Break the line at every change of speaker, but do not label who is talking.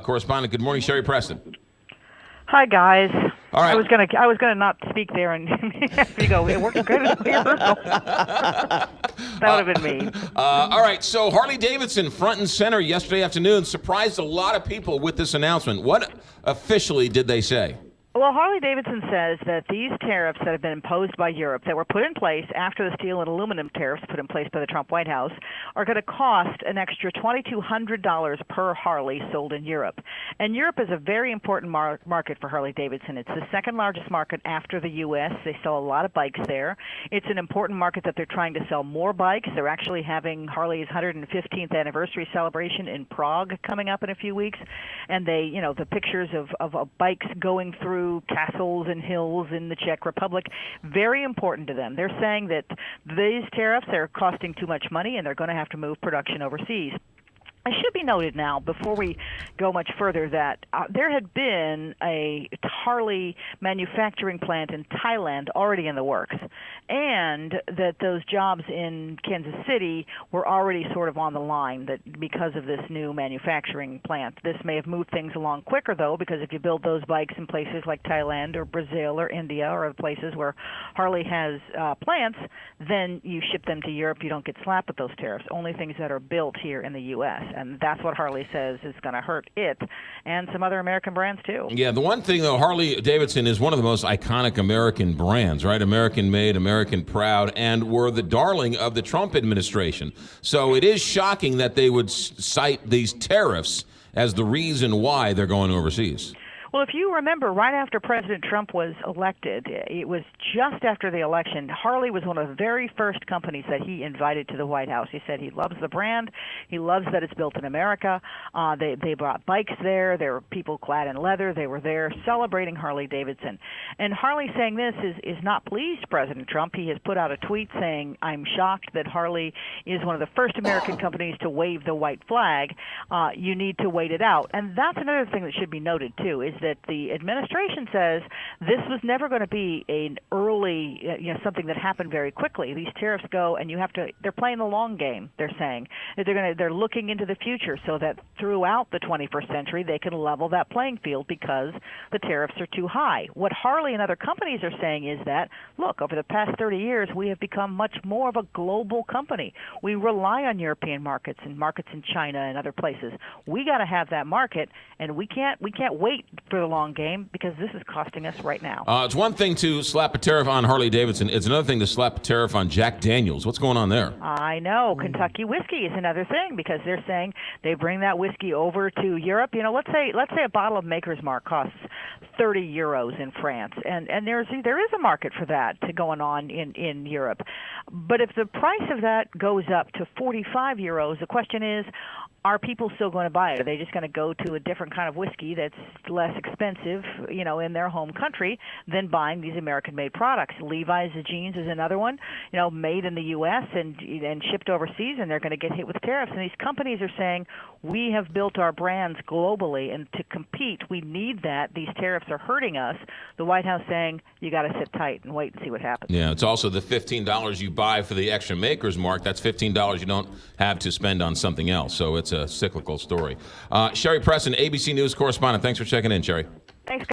correspondent. Good morning, Sherry Preston.
Hi, guys.
All right.
I was gonna not speak there and you go. It works good at rehearsal. That would have been me.
All right. So Harley-Davidson front and center yesterday afternoon surprised a lot of people with this announcement. What officially did they say?
Well, Harley-Davidson says that these tariffs that have been imposed by Europe, that were put in place after the steel and aluminum tariffs put in place by the Trump White House, are going to cost an extra $2,200 per Harley sold in Europe. And Europe is a very important market for Harley-Davidson. It's the second largest market after the U.S. They sell a lot of bikes there. It's an important market that they're trying to sell more bikes. They're actually having Harley's 115th anniversary celebration in Prague coming up in a few weeks. And they, the pictures of bikes going through castles and hills in the Czech Republic, very important to them. They're saying that these tariffs are costing too much money and they're going to have to move production overseas. It should be noted now, before we go much further, that there had been a Harley manufacturing plant in Thailand already in the works, and that those jobs in Kansas City were already sort of on the line, that because of this new manufacturing plant. This may have moved things along quicker, though, because if you build those bikes in places like Thailand or Brazil or India or other places where Harley has plants, then you ship them to Europe. You don't get slapped with those tariffs. Only things that are built here in the U.S., and that's what Harley says is going to hurt it and some other American brands, too.
Yeah, the one thing, though, Harley-Davidson is one of the most iconic American brands, right? American-made, American-proud, and were the darling of the Trump administration. So it is shocking that they would cite these tariffs as the reason why they're going overseas.
Well, if you remember, right after President Trump was elected, it was just after the election, Harley was one of the very first companies that he invited to the White House. He said he loves the brand. He loves that it's built in America. They brought bikes there. There were people clad in leather. They were there celebrating Harley-Davidson. And Harley saying this is not pleased President Trump. He has put out a tweet saying, I'm shocked that Harley is one of the first American companies to wave the white flag. You need to wait it out. And that's another thing that should be noted, too, is that the administration says this was never going to be an early, something that happened very quickly. These tariffs go, and they're playing the long game. They're saying that they're looking into the future so that throughout the 21st century they can level that playing field because the tariffs are too high. What Harley and other companies are saying is that, look, over the past 30 years we have become much more of a global company. We rely on European markets and markets in China and other places. We got to have that market, and we can't wait for the long game because this is costing us right now.
It's one thing to slap a tariff on Harley-Davidson. It's another thing to slap a tariff on Jack Daniels. What's going on there?
I know. Kentucky whiskey is another thing because they're saying they bring that whiskey over to Europe. Let's say a bottle of Maker's Mark costs 30 euros in France, and there is a market for that going on in Europe. But if the price of that goes up to 45 euros, the question is, are people still going to buy it? Are they just going to go to a different kind of whiskey that's less expensive, in their home country than buying these American-made products? Levi's jeans is another one, made in the U.S. and shipped overseas, and they're going to get hit with tariffs. And these companies are saying, we have built our brands globally, and to compete, we need that. These tariffs are hurting us. The White House saying, you got to sit tight and wait and see what happens.
Yeah, it's also the $15 you buy for the extra Maker's Mark. That's $15 you don't have to spend on something else. So it's a cyclical story. Sherry Preston, ABC News correspondent. Thanks for checking in, Sherry.
Thanks.